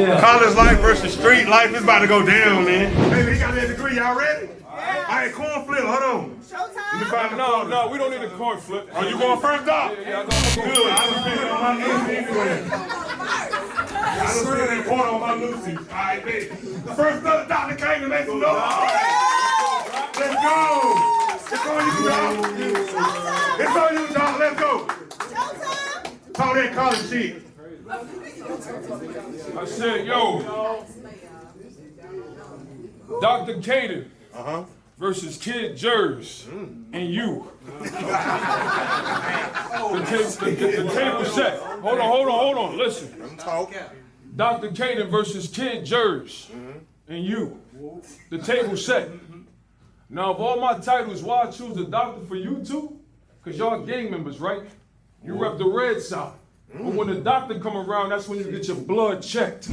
College life versus street life is about to go down, man. Hey, he got that degree. Y'all ready? All right, corn flip. Hold on. Showtime. No, we don't need a corn flip. Are you going first, Doc? Yeah, I go Good. I done been on my Lucy anyway. I done been that corner on my Lucy. All right, baby. The first doctor came to make some noise. Let's go. It's on you, Doc. It's on you, Doc. Let's go. Showtime. Talk that college shit. I said, yo, Dr. KADEN versus Kid Jerzey and you. The table set. Hold on. Listen. Dr. KADEN versus Kid Jerzey and you. The table set. Now, of all my titles, why I choose the doctor for you two? Because y'all gang members, right? You rep the red side. But when the doctor come around, that's when you get your blood checked.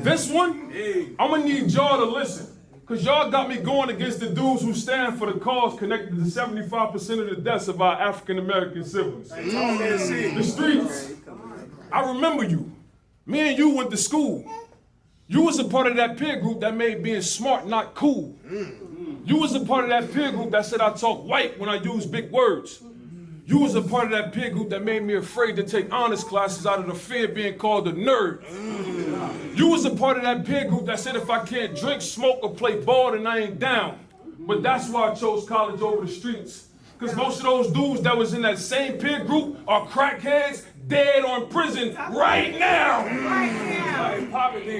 This one, I'm gonna need y'all to listen. Cause y'all got me going against the dudes who stand for the cause connected to 75% of the deaths of our African-American siblings. The streets. I remember you. Me and you went to school. You was a part of that peer group that made being smart not cool. You was a part of that peer group that said I talk white when I use big words. You was a part of that peer group that made me afraid to take honors classes out of the fear of being called a nerd. You was a part of that peer group that said if I can't drink, smoke, or play ball, then I ain't down. But that's why I chose college over the streets. Because most of those dudes that was in that same peer group are crackheads, dead or in prison right now.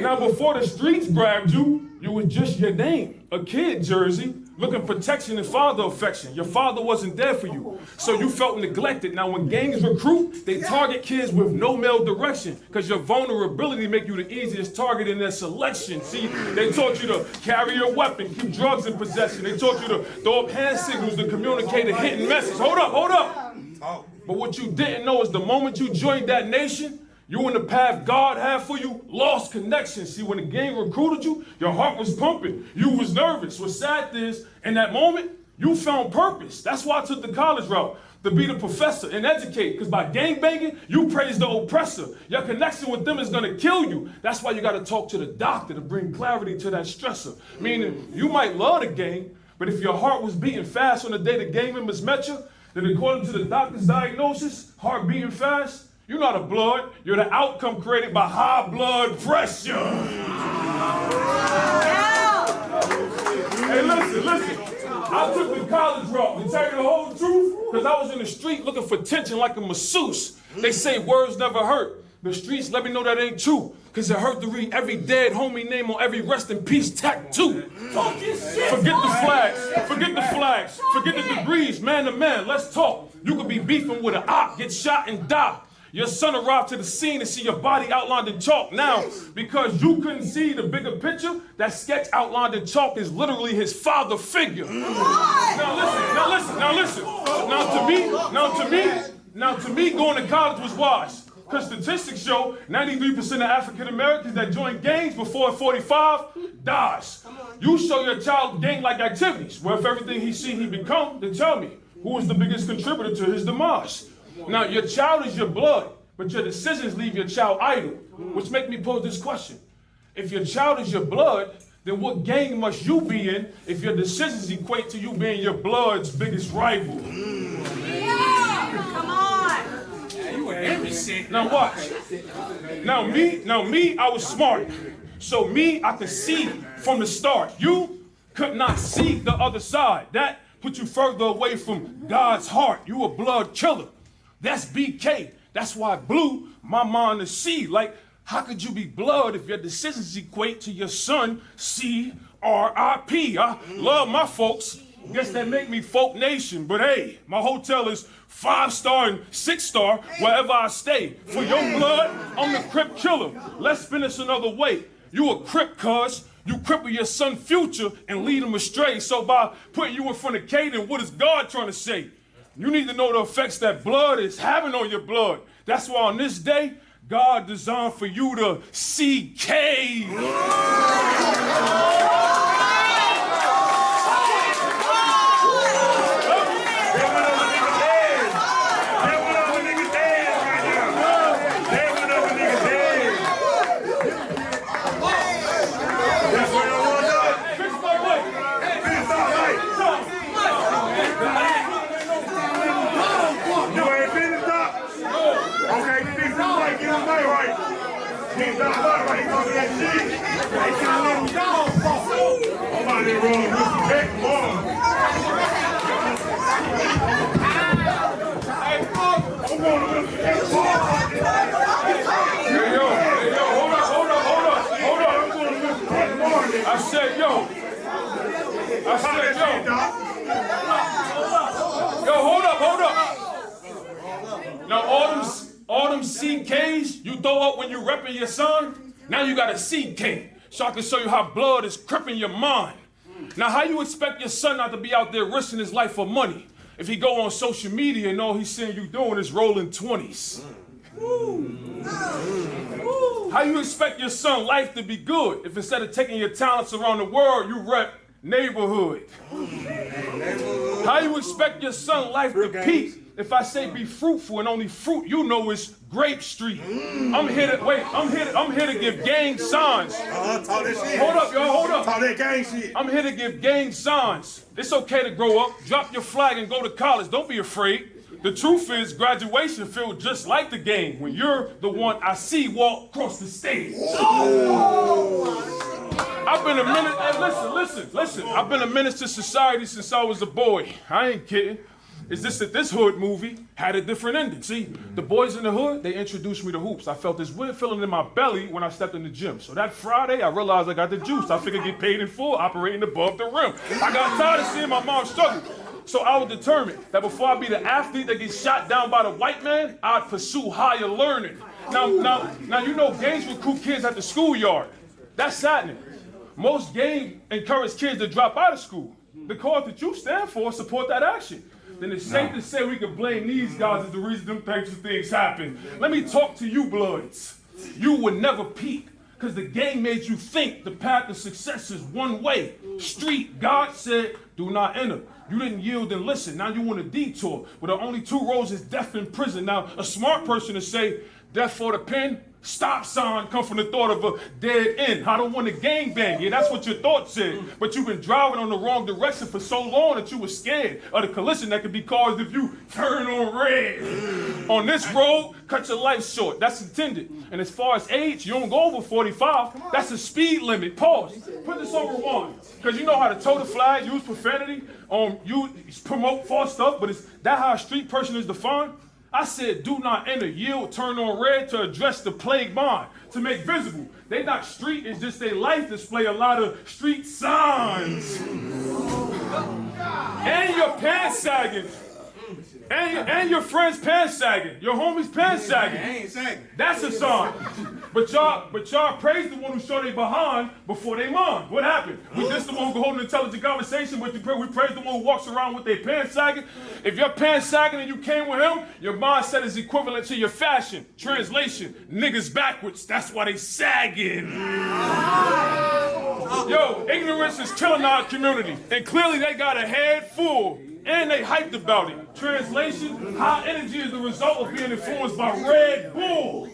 Now before the streets grabbed you, you was just your name, a kid, Jerzey. Looking protection and father affection. Your father wasn't there for you, so you felt neglected. Now when gangs recruit, they target kids with no male direction because your vulnerability make you the easiest target in their selection. See, they taught you to carry your weapon, keep drugs in possession. They taught you to throw up hand signals to communicate a hidden message. Hold up. But what you didn't know is the moment you joined that nation, you in the path God had for you, lost connection. See, when the gang recruited you, your heart was pumping. You was nervous. What's sad is, in that moment, you found purpose. That's why I took the college route, to be the professor and educate. Because by gang banging, you praise the oppressor. Your connection with them is going to kill you. That's why you got to talk to the doctor to bring clarity to that stressor. Meaning, you might love the gang, but if your heart was beating fast on the day the gang members met you, then according to the doctor's diagnosis, heart beating fast, you're not a blood, you're the outcome created by high blood pressure. Hey, listen. I took the college route. To tell you the whole truth, because I was in the street looking for tension like a masseuse. They say words never hurt. The streets let me know that ain't true, because it hurt to read every dead homie name on every rest in peace tattoo. Forget the flags, forget the degrees, man to man, let's talk. You could be beefing with an op, get shot and die. Your son arrived to the scene to see your body outlined in chalk. Now, because you couldn't see the bigger picture, that sketch outlined in chalk is literally his father figure. Now listen. Now to me, going to college was wise. Because statistics show 93% of African Americans that join gangs before 45 dies. You show your child gang-like activities, where if everything he see he become, then tell me, who is the biggest contributor to his demise? Now, your child is your blood, but your decisions leave your child idle, which make me pose this question. If your child is your blood, then what gang must you be in if your decisions equate to you being your blood's biggest rival? Come on. Now watch. Now me, I was smart. So me, I could see from the start. You could not see the other side. That put you further away from God's heart. You a blood killer. That's BK. That's why blue, my mind is C. Like, how could you be blood if your decisions equate to your son, C-R-I-P? I love my folks. Guess that make me folk nation. But hey, my hotel is 5-star and 6-star wherever I stay. For your blood, I'm the Crip killer. Let's spin this another way. You a Crip, cuz. You cripple your son's future and lead him astray. So by putting you in front of KADEN, what is God trying to say? You need to know the effects that blood is having on your blood. That's why on this day, God designed for you to see K. He got what right? He talking that shit. They can't let him go. I'm out here rolling with some big boy. Hey, fuck. I'm going to with some big boy. Hey, yo, hold up. I'm going to with some big boy. I said, yo. Yo, hold up. Now, all them CKs you throw up when you repping your son, now you got a CK. So I can show you how blood is cripping your mind. Now, how you expect your son not to be out there risking his life for money if he go on social media and all he's seeing you doing is rolling 20s? How you expect your son's life to be good if instead of taking your talents around the world, you rep neighborhood? How you expect your son's life to peak if I say be fruitful and only fruit you know is Grape Street? I'm here to give gang signs. Talk that shit. Hold up, y'all, hold up. Talk that gang shit. I'm here to give gang signs. It's okay to grow up, drop your flag and go to college. Don't be afraid. The truth is, graduation feels just like the game when you're the one I see walk across the stage. I've been a minister, listen. I've been a menace to society since I was a boy. I ain't kidding. It's just that this hood movie had a different ending. See, the boys in the hood, they introduced me to hoops. I felt this weird feeling in my belly when I stepped in the gym. So that Friday, I realized I got the juice. I figured get paid in full, operating above the rim. I got tired of seeing my mom struggle. So I was determined that before I be the athlete that gets shot down by the white man, I'd pursue higher learning. Now, you know gangs recruit kids at the schoolyard. That's saddening. Most gangs encourage kids to drop out of school. The cause that you stand for support that action. Then it's safe to say we can blame these guys as the reason them types of things happen. Let me talk to you bloods. You would never peak because the game made you think the path to success is one way. Street, God said, do not enter. You didn't yield and listen. Now you want a detour. But the only two roads is death and prison. Now, a smart person to say, death for the pen, stop sign come from the thought of a dead end. I don't want to gangbang. Yeah, that's what your thought said. But you've been driving on the wrong direction for so long that you were scared of the collision that could be caused if you turn on red. On this road, cut your life short. That's intended. And as far as age, you don't go over 45. That's a speed limit. Pause. Put this on rewind. Because you know how to toe the flag, use profanity, you promote false stuff, but is that how a street person is defined? I said, do not enter, yield, turn on red to address the plague mind, to make visible. They not street, it's just their life display a lot of street signs. And your pants sagging. And your friend's pants sagging. Your homie's pants sagging. I ain't sagging. That's a sign. But y'all praise the one who show they behind before they mind. What happened? We just the one who can hold an intelligent conversation with you. We praise the one who walks around with their pants sagging. If your pants sagging and you came with him, your mindset is equivalent to your fashion. Translation, niggas backwards. That's why they sagging. Yo, ignorance is killing our community. And clearly they got a head full. And they hyped about it. Translation, high energy is the result of being influenced by Red Bull.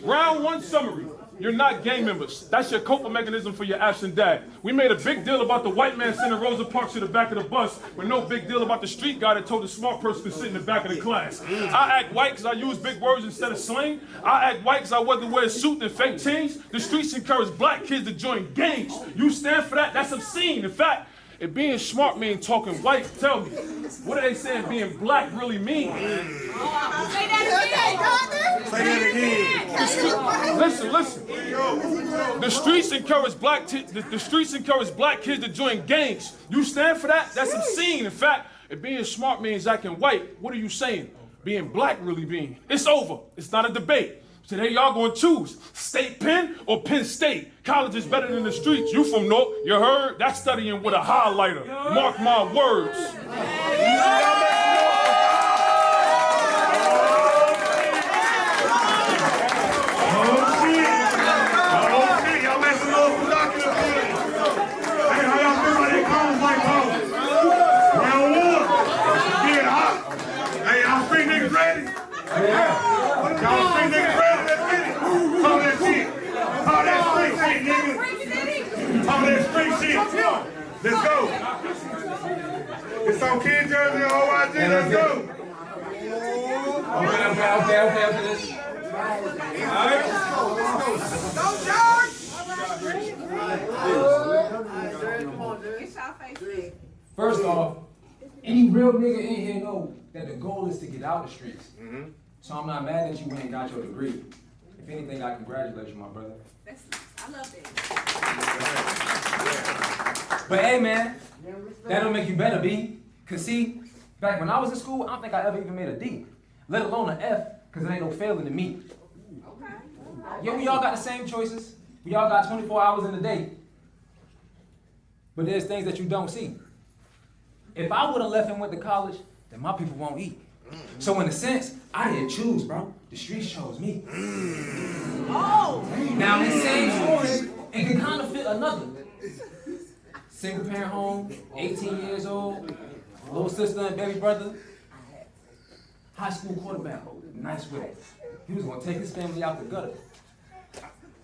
Round one summary. You're not gang members. That's your coping mechanism for your absent dad. We made a big deal about the white man sending Rosa Parks to the back of the bus, with no big deal about the street guy that told the smart person to sit in the back of the class. I act white because I use big words instead of slang. I act white because I rather wear a suit than fake chains. The streets encourage black kids to join gangs. You stand for that? That's obscene. In fact, if being smart means talking white, tell me, what are they saying being black really mean? Say that again. Listen. The streets encourage black kids to join gangs. You stand for that? That's obscene. In fact, if being smart means acting white, what are you saying? Being black really mean? It's over. It's not a debate. Today y'all gonna choose State Penn or Penn State. College is better than the streets. You from North, you heard? That's studying with a highlighter. Mark my words. Y'all messing up with Dr. Hey, how y'all feel about that college like college? Round one. Getting hot. Hey, y'all street niggas ready? Y'all street niggas ready? Talk that shit. Talk that street shit, nigga. Talk that street shit. Let's go. It's on Kid Jersey and OYG. Let's go. Okay. First off, any real nigga in here know that the goal is to get out the streets. So I'm not mad that you went and got your degree. If anything, I congratulate you, my brother. I love that. But hey, man, that don't make you better, B. Cause see, back when I was in school, I don't think I ever even made a D, let alone an F, cause there ain't no failing to me. Yeah, we all got the same choices. We all got 24 hours in a day. But there's things that you don't see. If I would have left and went to college, then my people won't eat. So in a sense, I didn't choose, bro. The streets chose me. Oh! Now this same story, it can kind of fit another. Single parent home, 18 years old, little sister and baby brother. High school quarterback, nice with it. He was gonna take his family out the gutter.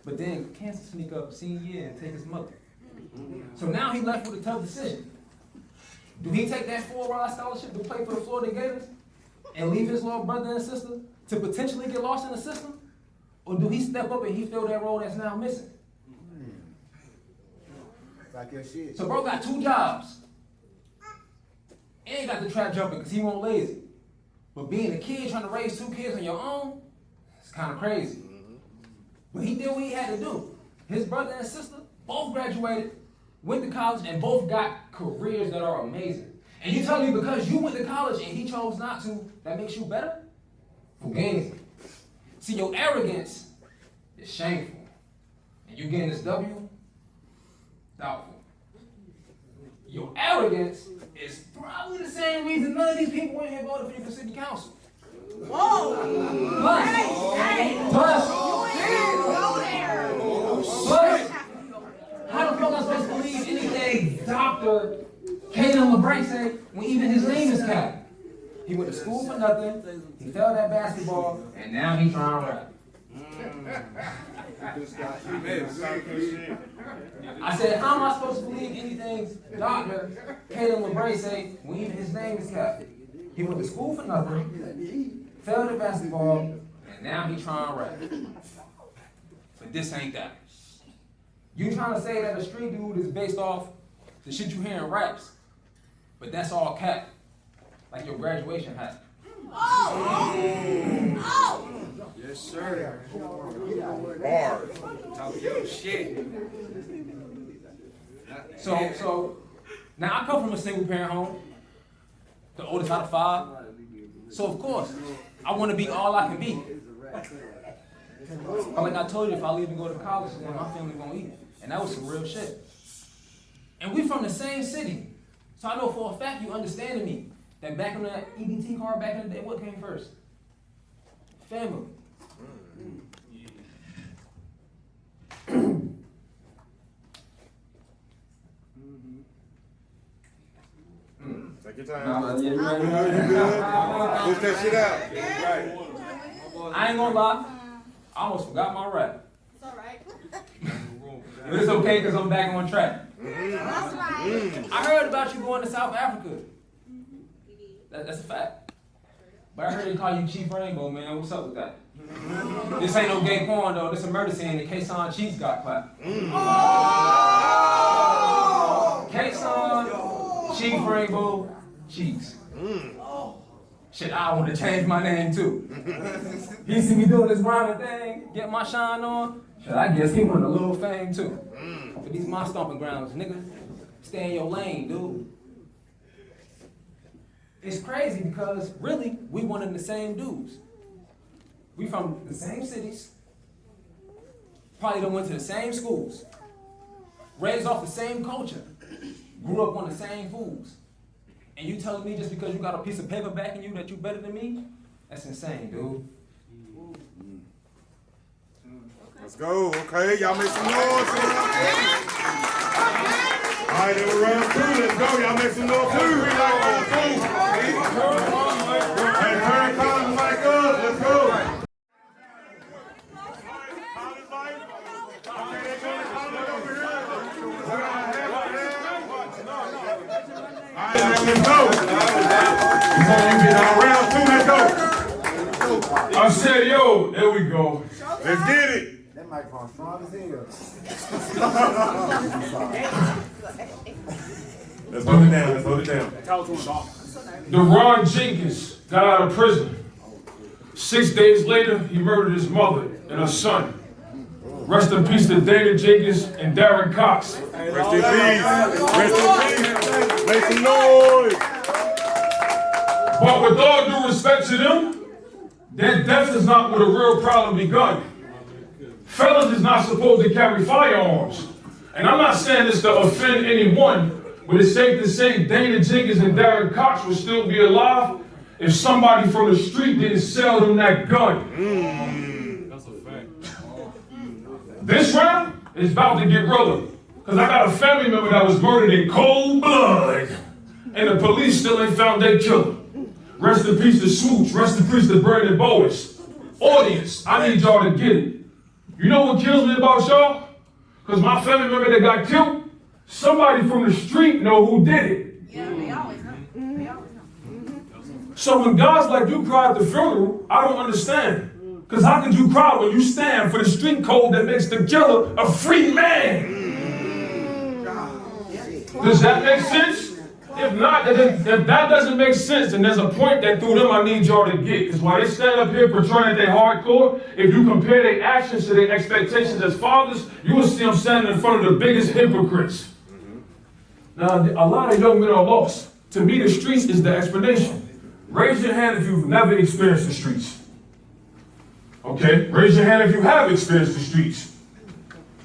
But then cancer sneak up senior year and take his mother. So now he left with a tough decision. Do he take that full-ride scholarship to play for the Florida Gators and leave his little brother and sister to potentially get lost in the system? Or do he step up and he fill that role that's now missing? Like your shit. So bro got 2 jobs. And got the trap jumping because he won't lazy. But being a kid trying to raise 2 kids on your own, it's kind of crazy. But he did what he had to do. His brother and sister both graduated, went to college, and both got careers that are amazing. And you tell me because you went to college and he chose not to, that makes you better? Fugazi. See, your arrogance is shameful. And you getting this W? Doubtful. Your arrogance is probably the same reason none of these people in here voted for you for city council. Whoa! Plus, how the fuck am I supposed to believe anything Dr. KADEN LEBRAY say when even his name is KADEN? He went to school for nothing, he failed at basketball, and now he's trying to rap. I said, how am I supposed to believe anything Dr. KADEN LEBRAY say when even his name is KADEN? He went to school for nothing, failed at basketball, and now he's trying to rap. But this ain't that. You trying to say that a street dude is based off the shit you hear in raps, but that's all cap, like your graduation hat. Yes, sir. Bars. Talk your shit. So now I come from a single parent home, the oldest out of 5. So of course, I want to be all I can be. But like I told you, if I leave and go to college, then my family won't eat. And that was some real shit. And we from the same city. So I know for a fact you understanding me. That back on that EBT card back in the day, what came first? Family. Take your time. Push that shit out. I ain't gonna lie, I almost forgot my rap. It's all right. But it's okay because I'm back on track. That's right. I heard about you going to South Africa. That's a fact. But I heard they call you Chief Rainbow, man. What's up with that? This ain't no gay porn, though. This a murder scene that K-Son Cheeks got clapped. K-Son, Chief Rainbow, Cheeks. Shit, I want to change my name, too. He see me doing this rhyming thing, get my shine on. Shit, I guess he want a little fame, too. But these my stomping grounds, nigga. Stay in your lane, dude. It's crazy because really, we one of the same dudes. We from the same cities, probably done went to the same schools, raised off the same culture, grew up on the same foods. And you telling me just because you got a piece of paper backing you that you better than me? That's insane, dude. Let's go. Okay, y'all make some noise. All right, then we're round 2. Let's go. Y'all make some noise too. Hey, turn time like us. Let's go. Let's go. Round 2, let's go. I said, yo, there we go. Let's get it. That microphone strong as hell. Let's hold it down. Let's hold it down. Deron Jenkins got out of prison. 6 days later, he murdered his mother and her son. Rest in peace to Dana Jenkins and Darren Cox. Rest in peace. Rest in peace. Make some noise. But with all due respect to them, their death is not where the real problem begun. Fellas is not supposed to carry firearms. And I'm not saying this to offend anyone, but it's safe to say Dana Jenkins and Darren Cox would still be alive if somebody from the street didn't sell them that gun. That's a fact. This round is about to get realer. Because I got a family member that was murdered in cold blood. And the police still ain't found their killer. Rest in peace to Smooch. Rest in peace to Brandon Boas. Audience, I need y'all to get it. You know what kills me about y'all? Because my family member that got killed, somebody from the street know who did it. Yeah, they always know. They always know. So when guys like you cry at the funeral, I don't understand. Because how could you cry when you stand for the street code that makes the killer a free man? Does that make sense? If not, if that doesn't make sense, then there's a point that through them I need y'all to get. Because while they stand up here portraying they hardcore, if you compare their actions to their expectations as fathers, you will see them standing in front of the biggest hypocrites. Now, a lot of young men are lost. To me, the streets is the explanation. Raise your hand if you've never experienced the streets. Okay, raise your hand if you have experienced the streets.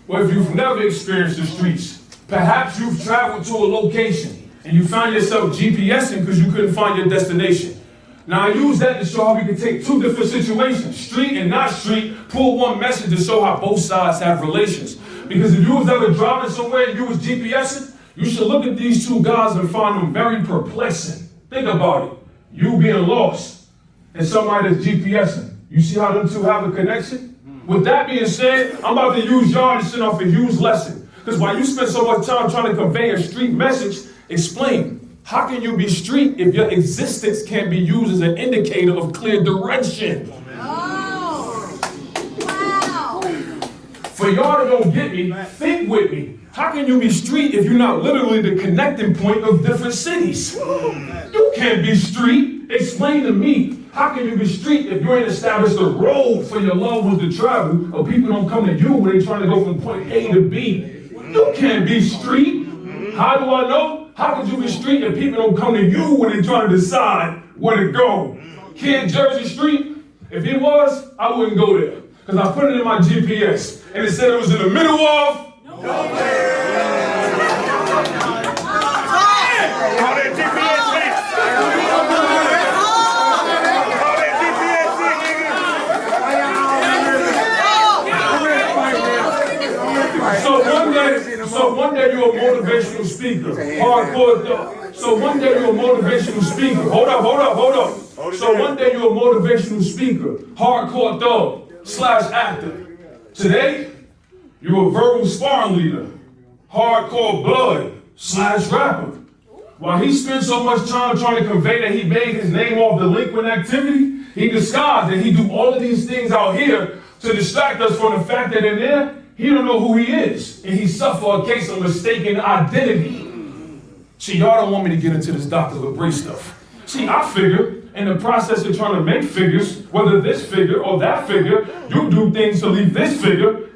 Or if you've never experienced the streets. Perhaps you've traveled to a location and you found yourself GPSing because you couldn't find your destination. Now I use that to show how we can take two different situations, street and not street, pull one message to show how both sides have relations. Because if you was ever driving somewhere and you was GPSing, you should look at these two guys and find them very perplexing. Think about it. You being lost and somebody that's GPSing. You see how them two have a connection? With that being said, I'm about to use y'all to send off a huge lesson. Because while you spend so much time trying to convey a street message, explain, how can you be street if your existence can't be used as an indicator of clear direction? Oh, wow. For y'all that don't get me, think with me. How can you be street if you're not literally the connecting point of different cities? You can't be street. Explain to me, how can you be street if you ain't established a road for your loved ones to travel, or people don't come to you when they're trying to go from point A to B? You can't be street. How do I know? How could you be street if people don't come to you when they're trying to decide where to go? Kid Jersey Street? If it was, I wouldn't go there. Because I put it in my GPS. And it said it was in the middle of nowhere. How that GPS say? How that GPS say, nigga? So one day you're a motivational speaker. Hardcore thug. So one day you're a motivational speaker. Hold up. So one day you're a motivational speaker. Hardcore thug / actor. Today, you're a verbal sparring leader. Hardcore blood / rapper. While he spends so much time trying to convey that he made his name off delinquent activity, he disguised that he do all of these things out here to distract us from the fact that in there, he don't know who he is, and he suffered a case of mistaken identity. See, y'all don't want me to get into this Dr. LeBray stuff. See, I figure, in the process of trying to make figures, whether this figure or that figure, you do things to leave this figure.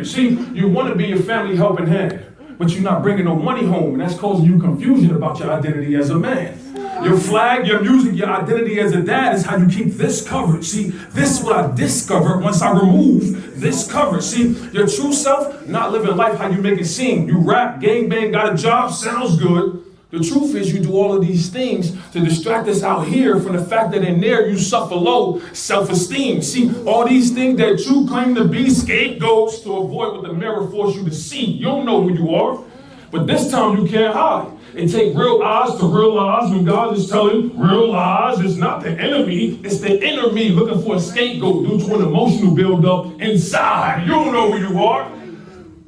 See, you want to be your family helping hand, but you're not bringing no money home, and that's causing you confusion about your identity as a man. Your flag, your music, your identity as a dad is how you keep this covered. See, this is what I discovered once I removed this cover. See, your true self, not living life how you make it seem. You rap, gangbang, got a job, sounds good. The truth is you do all of these things to distract us out here from the fact that in there you suffer low self-esteem. See, all these things that you claim to be scapegoats to avoid what the mirror forces you to see. You don't know who you are, but this time you can't hide. And take real eyes to real lies when God is telling real lies. It's not the enemy, it's the inner me looking for a scapegoat due to an emotional buildup inside. You don't know who you are.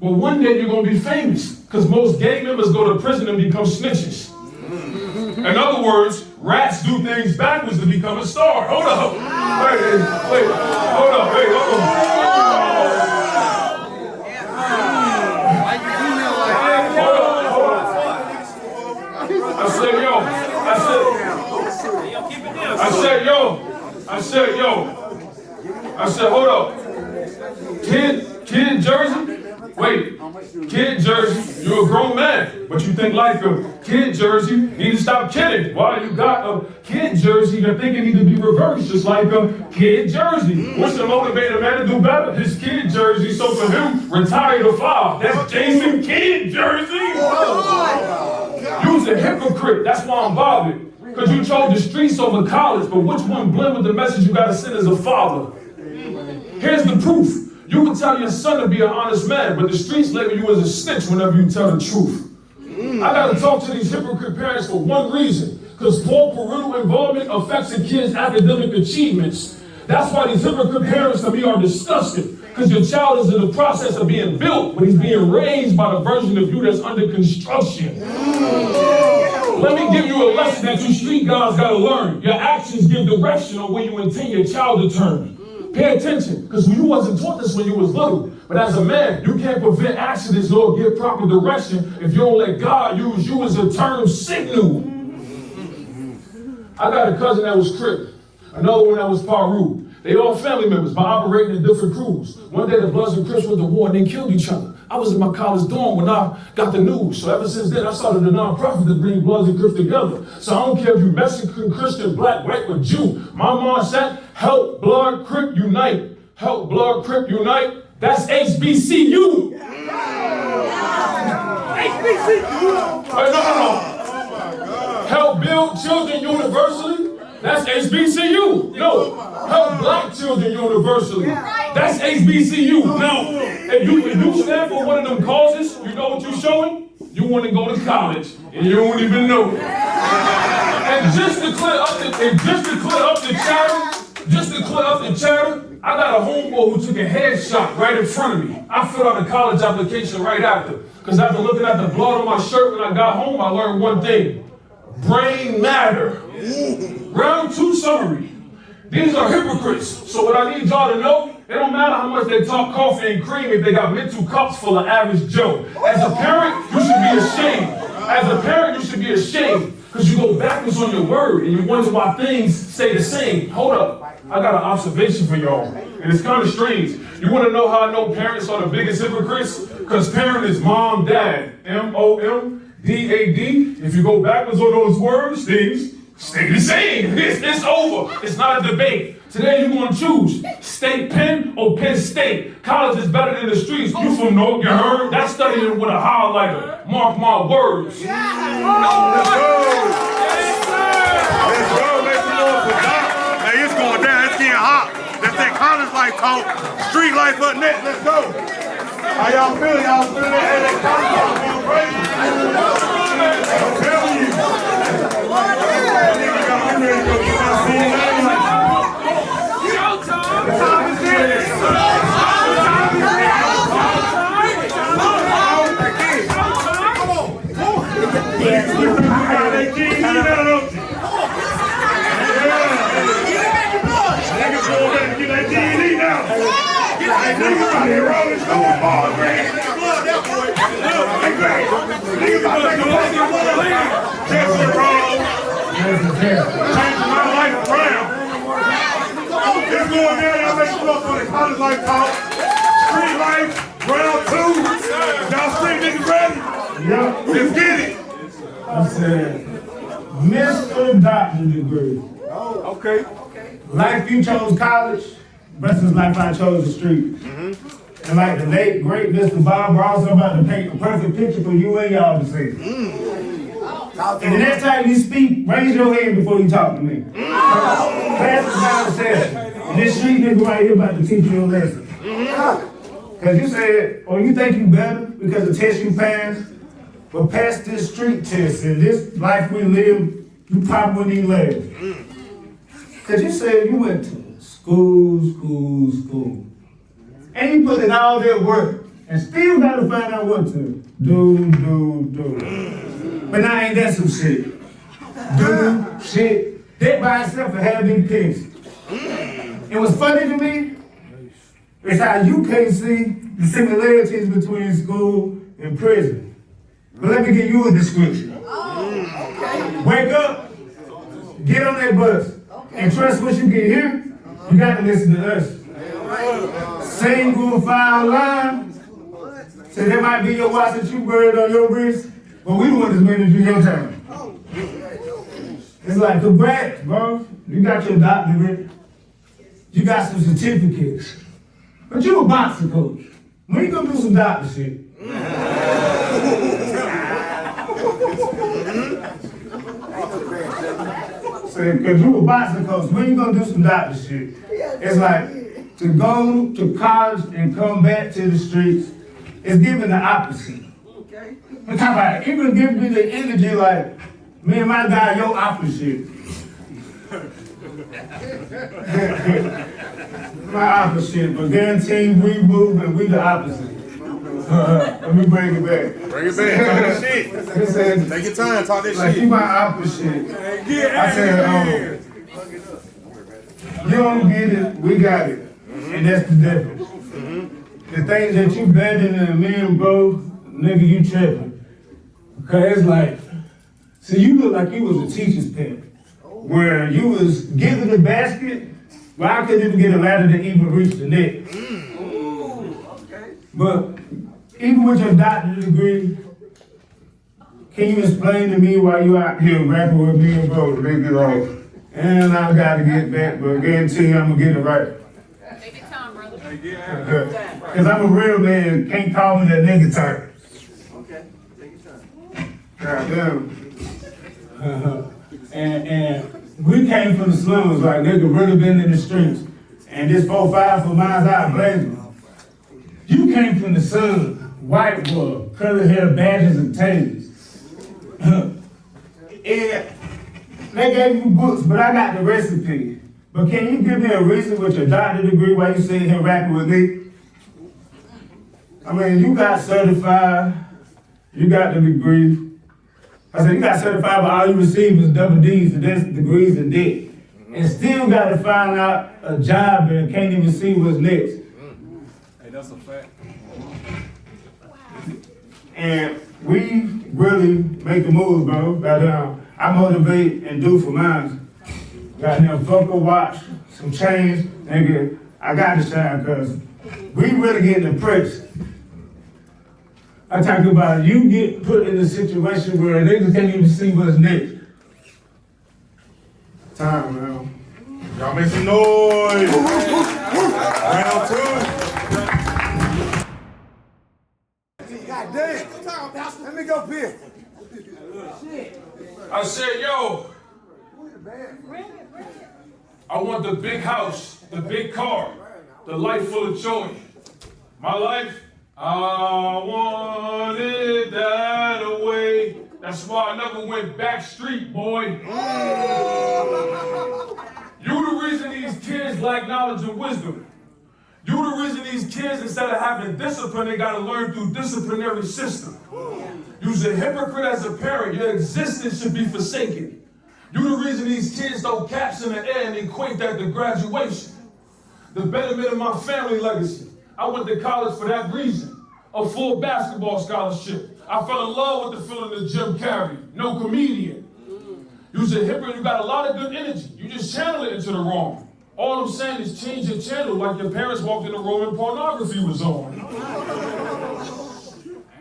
But one day you're going to be famous because most gang members go to prison and become snitches. In other words, rats do things backwards to become a star. Hold up. Wait. Hold up. Wait, Kid Jersey, you're a grown man, but you think like a Kid Jersey. Need to stop kidding. Why you got a Kid Jersey? You're thinking need to be reversed, just like a Kid Jersey. What's to motivate a man to do better? His Kid Jersey. So for him, retire to 5. That's Jason Kid Jersey. You's a hypocrite. That's why I'm bothered. Because you chose the streets over college, but which one blend with the message you got to send as a father? Here's the proof. You can tell your son to be an honest man, but the streets label you as a snitch whenever you tell the truth. I gotta talk to these hypocrite parents for one reason, because poor parental involvement affects a kid's academic achievements. That's why these hypocrite parents to me are disgusting, because your child is in the process of being built, but he's being raised by the version of you that's under construction. Let me give you a lesson that you street guys gotta learn. Your actions give direction on where you intend your child to turn. Pay attention, because you wasn't taught this when you was little. But as a man, you can't prevent accidents or give proper direction if you don't let God use you as a turn signal. I got a cousin that was Crip, another one that was Paru. They all family members, but operating in different crews. One day the Bloods and Crips went to war and they killed each other. I was in my college dorm when I got the news. So ever since then, I started a nonprofit to bring Bloods and Crips together. So I don't care if you're Mexican, Christian, Black, white, or Jew. My mom said, help Blood, Crip, unite. Help Blood, Crip, unite. That's HBCU. HBCU. No. Help build children universally. That's HBCU. No. Help black children universally. That's HBCU. Now, if you stand for one of them causes, you know what you're showing? You want to go to college, and you don't even know it. And just to clear up the chatter, I got a homeboy who took a headshot right in front of me. I filled out a college application right after. Because after looking at the blood on my shirt when I got home, I learned one thing. Brain matter. Round 2 summary. These are hypocrites. So what I need y'all to know, it don't matter how much they talk coffee and cream if they got mental cups full of average Joe. As a parent, you should be ashamed. Because you go backwards on your word and you wonder why things stay the same. Hold up. I got an observation for y'all. And it's kind of strange. You want to know how I know parents are the biggest hypocrites? Because parent is mom, dad. M-O-M-D-A-D. If you go backwards on those words, things stay the same. It's over. It's not a debate. Today you're going to choose State Penn or Penn State. College is better than the streets. You from North, you heard? That's studying with a highlighter. Mark my words. Let's go. Make some noise for Doc. Hey, it's going down. It's getting hot. That's that college life talk. Street life up next. Let's go. How y'all feeling? Y'all feeling that? Hey, that college life going crazy. I'm telling you. That nigga got me ready to go get my scene. Changing my life around. It's going down. Y'all make sure for the college life talk. Street life, round 2. Y'all street niggas ready? Yep. Let's get it. I said, Mr. Doctor degree. Oh, okay. Life you chose college versus life I chose the street. And like the late, great Mr. Bob Ross, I'm about to paint a perfect picture for you and y'all to see. And the next time you speak, raise your hand before you talk to me. Class is out of session. And this street nigga right here about to teach you a lesson. Because you said, or you think you better because the test you passed, but pass this street test and this life we live, you probably wouldn't even last. Because you said you went to school. And you put in all that work and still got to find out what to do. But now ain't that some shit? Shit. That by itself will have me pissed. And what's funny to me is how you can't see the similarities between school and prison. But let me give you a description. Wake up, get on that bus, and trust what you get here, you got to listen to us. Single file line, So that might be your watch that you wear on your wrist, but we the ones that's winning through your time. It's like, congrats, bro. You got your doctorate. You got some certificates. But you a boxing coach. When you gonna do some doctor shit? Because you a boxing coach, when you gonna do some doctor shit? It's like, to go to college and come back to the streets, it's giving the opposite. I'm talking about, even give me the energy like, me and my guy, your opposite. My opposite, but guarantee we move and we the opposite. Let me bring it back. Bring it back. Talk that shit. Take your time. Talk that Like shit. you my opposite. I said, you don't get it, we got it. And that's the difference. The things that you better than me and bro, nigga, you tripping. Cause it's like, see, you look like you was a teacher's pet. Where you was giving the basket, but I couldn't even get a ladder to even reach the net. But even with your doctorate degree, can you explain to me why you out here rapping with me and bro? They be like, and I gotta get back, but guarantee you I'm gonna get it right. Take your time, brother. Cause I'm a real man, can't call me that nigga type. Okay, take your time. Goddamn. And we came from the slums, like nigga really been in the streets. And this 4-5 for miles out blazing. You came from the sun, white boy, curly hair, badges and tasers. And they gave you books, but I got the recipe. But can you give me a reason with your doctorate degree why you sitting here rapping with me? I mean, you got certified, you got the degree. I said, you got certified, but all you receive is double D's and that's degrees and debt. And still got to find out a job and can't even see what's next. Hey, that's a fact. And we really make the moves, bro. Goddamn, I motivate and do for mine. Goddamn, fuck a watch, some chains, nigga. I got to shine because we really getting impressed. I talk about you get put in a situation where niggas can't even see what's next. Time, man. Y'all make some noise. Round two. God damn. Let me go piss. I said, yo, I want the big house, the big car, the life full of joy. My life, I wanted that away. That's why I never went back street, boy. You the reason these kids lack knowledge and wisdom. You the reason these kids, instead of having discipline, they gotta learn through disciplinary system. You's a hypocrite as a parent. Your existence should be forsaken. You the reason these kids throw caps in the air and equate that to graduation. The betterment of my family legacy. I went to college for that reason. A full basketball scholarship. I fell in love with the feeling of Jim Carrey. No comedian. You's a hypocrite, you got a lot of good energy. You just channel it into the wrong. All I'm saying is change your channel like your parents walked in the room and pornography was on.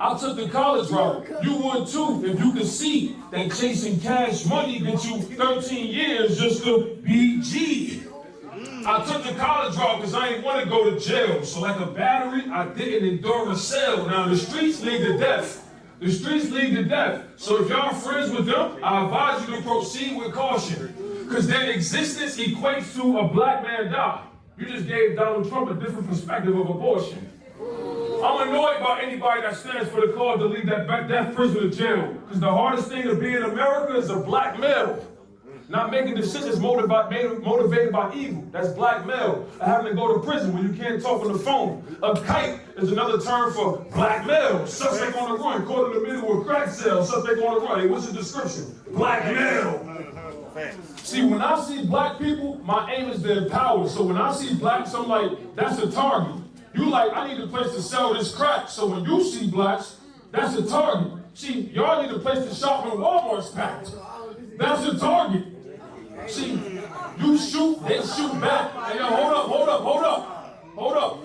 I took the college route. You would too if you could see that chasing cash money gets you 13 years just to be G. I took the college route because I ain't want to go to jail. So like a battery, I didn't endure a cell. Now the streets lead to death. The streets lead to death. So if y'all friends with them, I advise you to proceed with caution. Because their existence equates to a black man die. You just gave Donald Trump a different perspective of abortion. I'm annoyed by anybody that stands for the cause to leave that death prisoner to jail. Because the hardest thing to be in America is a black male. Not making decisions motivated by evil. That's black male. Having to go to prison when you can't talk on the phone. A kite is another term for black male. Suspect on the run, caught in the middle of a crack sale. Suspect on the run. Hey, what's the description? Black male. See, when I see black people, my aim is to empower. So when I see blacks, I'm like, that's a target. You like, I need a place to sell this crack. So when you see blacks, that's a target. See, y'all need a place to shop when Walmart's packed. That's a target. See, you shoot, they shoot back. Hey, yo, hold up.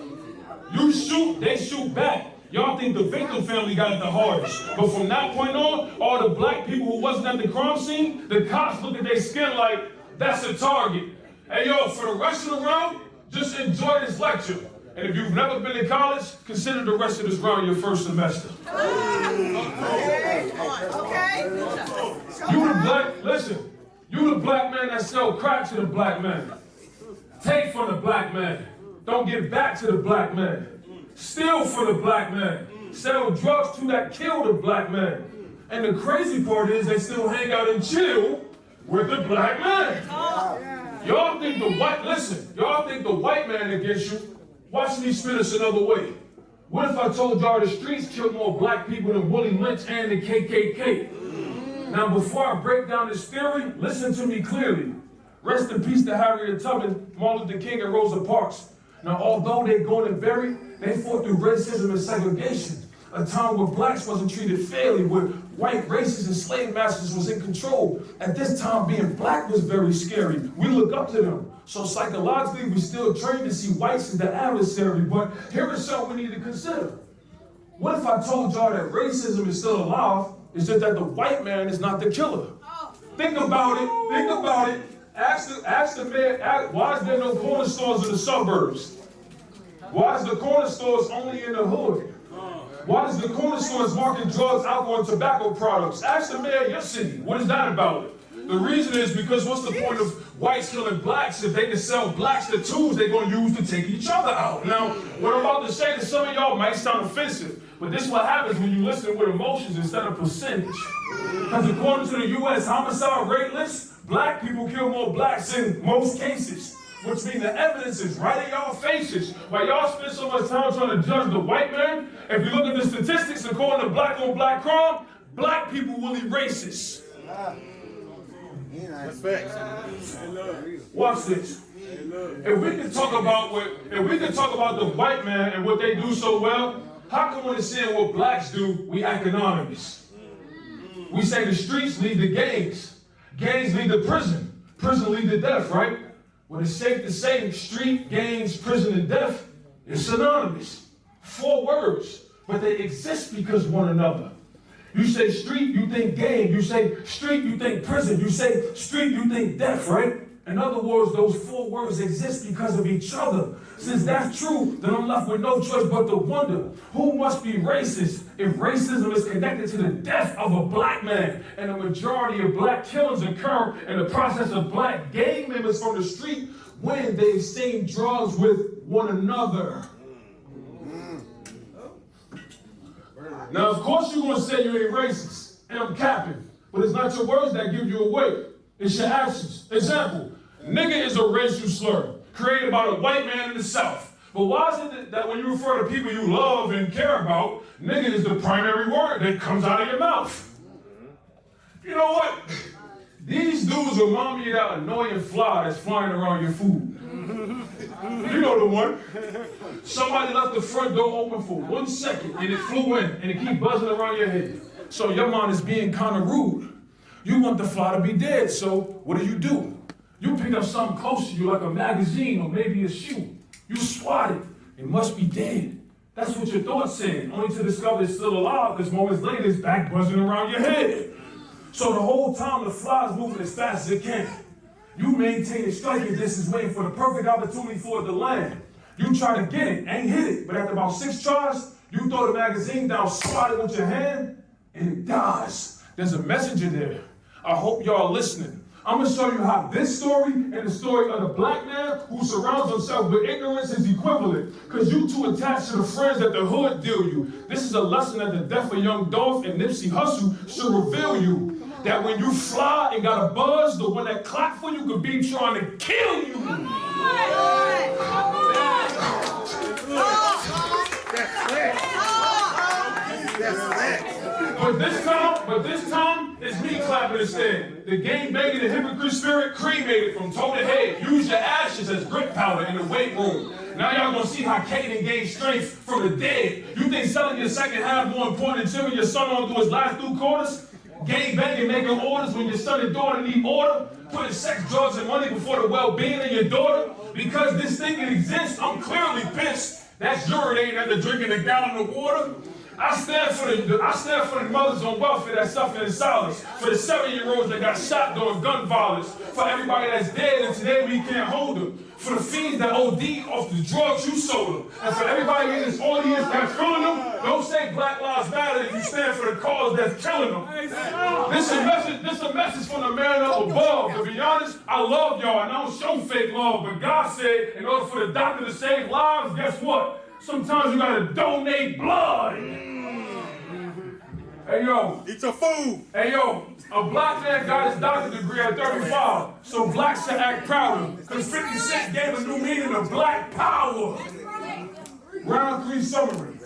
You shoot, they shoot back. Y'all think the victim family got it the hardest. But from that point on, all the black people who wasn't at the crime scene, the cops look at their skin like, that's a target. Hey yo, for the rest of the round, just enjoy this lecture. And if you've never been to college, consider the rest of this round your first semester. You the black, listen, you the black man that sell crack to the black man. Take from the black man. Don't give back to the black man. Steal for the black man. Sell drugs to that kill the black man. And the crazy part is they still hang out and chill with the black man. Y'all think the white, listen, y'all think the white man against you. Watch me spin this another way. What if I told y'all the streets killed more black people than Willie Lynch and the KKK? Now before I break down this theory, listen to me clearly. Rest in peace to Harriet Tubman, Martin Luther King, and Rosa Parks. Now although they're gone and buried, they fought through racism and segregation. A time where blacks wasn't treated fairly, where white racists and slave masters was in control. At this time, being black was very scary. We look up to them. So psychologically, we still train to see whites as the adversary. But here is something we need to consider. What if I told y'all that racism is still alive, it's just that the white man is not the killer? Think about it, think about it. Ask the man, why is there no corner stores in the suburbs? Why is the corner stores only in the hood? Why is the corner stores marketing drugs, alcohol, and tobacco products? Ask the mayor of your city, what is that about? The reason is because what's the point of whites killing blacks if they can sell blacks the tools they're going to use to take each other out? Now, what I'm about to say to some of y'all might sound offensive, but this is what happens when you listen with emotions instead of percentage. Because according to the U.S. homicide rate list, black people kill more blacks in most cases. Which means the evidence is right in y'all faces. While y'all spend so much time trying to judge the white man, if you look at the statistics according to black on black crime, black people will be racist. Watch this. If we can talk about the white man and what they do so well, how come when it's saying what blacks do, we act anonymous? We say the streets lead to gangs. Gangs lead to prison. Prison lead to death, right? Well, it's safe to say street, gangs, prison, and death is synonymous. 4 words, but they exist because one another. You say street, you think gang. You say street, you think prison. You say street, you think death, right? In other words, those 4 words exist because of each other. Since that's true, then I'm left with no choice but to wonder, who must be racist if racism is connected to the death of a black man and a majority of black killings occur in the process of black gang members from the street when they exchange drugs with one another? Now, of course you're going to say you ain't racist, and I'm capping, but it's not your words that give you away. It's your actions. Example, nigga is a racial slur created by the white man in the South. But why is it that when you refer to people you love and care about, nigga is the primary word that comes out of your mouth? You know what? These dudes remind me of that annoying fly that's flying around your food. You know the one. Somebody left the front door open for 1 second and it flew in and it keep buzzing around your head. So your mind is being kind of rude. You want the fly to be dead, so what do? You pick up something close to you like a magazine or maybe a shoe. You swat it. It must be dead. That's what your thoughts said, only to discover it's still alive because moments later it's back buzzing around your head. So the whole time the fly's moving as fast as it can. You maintain a striking distance waiting for the perfect opportunity for it to land. You try to get it, ain't hit it, but after about 6 tries, you throw the magazine down, swat it with your hand, and it dies. There's a messenger there. I hope y'all listening. I'm gonna show you how this story and the story of the black man who surrounds himself with ignorance is equivalent. Cause you too attached to the friends that the hood deal you. This is a lesson that the death of Young Dolph and Nipsey Hussle should reveal you. That when you fly and got a buzz, the one that clap for you could be trying to kill you. Come on. But this time, it's me clapping instead. The gang banging the hypocrite spirit cremated from toe to head. Use your ashes as grip powder in the weight room. Now y'all gonna see how KADEN gained strength from the dead. You think selling your second half more important than cheering your son on through his last 2 quarters? Gang banging, making orders when your son and daughter need order? Putting sex, drugs, and money before the well-being of your daughter? Because this thing exists, I'm clearly pissed. That's urinating after drinking a gallon of water. I stand for the mothers on welfare that suffer in silence, for the 7-year-olds that got shot during gun violence, for everybody that's dead and today we can't hold them, for the fiends that OD off the drugs you sold them, and for everybody in this audience that's feeling them. Don't say Black Lives Matter if you stand for the cause that's killing them. This is a message from the man up above. To be honest, I love y'all and I don't show fake love, but God said in order for the doctor to save lives, guess what? Sometimes you gotta donate blood. Hey yo. Eat your food. Hey yo, a black man got his doctorate degree at 35, so blacks should act proud. Because 50 Cent gave a new meaning to black power. Round 3 summary.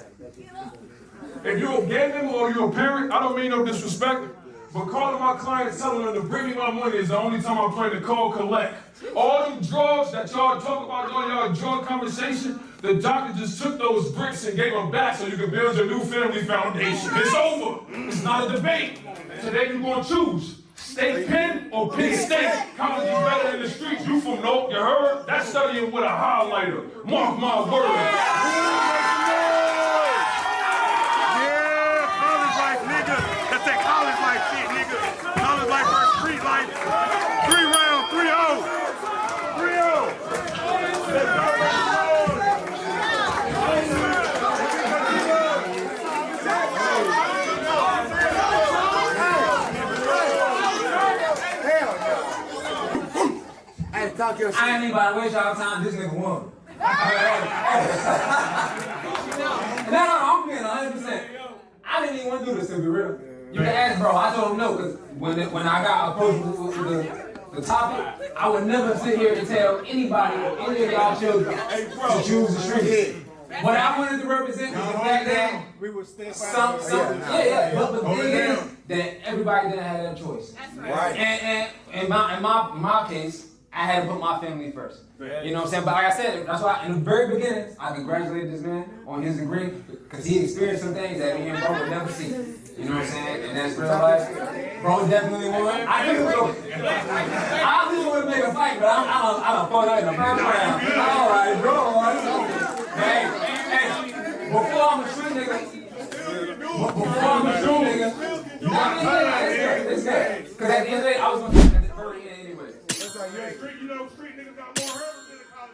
If you're a gay member or you're a parent, I don't mean no disrespect, but calling my clients telling them to bring me my money is the only time I plan to call collect. All them drugs that y'all talk about during y'all drug conversation, the doctor just took those bricks and gave them back so you can build your new family foundation. It's over. It's not a debate. Today you're going to choose. State Penn or Penn State. College is better than the streets. You from North, you heard? That's studying with a highlighter. Mark my words. College life shit, nigga. College life versus street life. 3 rounds, 3-0. 3-0. Let's go. I had to talk your shit. I ain't about to waste y'all time. This nigga won. No, I'm being 100%. I didn't even want to do this, to be real. You can ask, bro. I told him no, because when I got approached with the topic, I would never sit here and tell anybody, any of y'all children, to choose the street. What I wanted to represent was the fact that We would stand but the thing is that everybody didn't have that choice. That's right. And in my case, I had to put my family first. You know what I'm saying? But like I said, that's why in the very beginning, I congratulated this man on his degree because he experienced some things that me and bro would never see. You know what I'm saying? And that's real life. Bro definitely won. I knew it would make a fight, but I don't fuck up in the first round. All right, bro. Hey, before I'm a street nigga, it's good. Because at the end of the day, I was going to at the very end anyway. Street niggas got more hurdles than the college.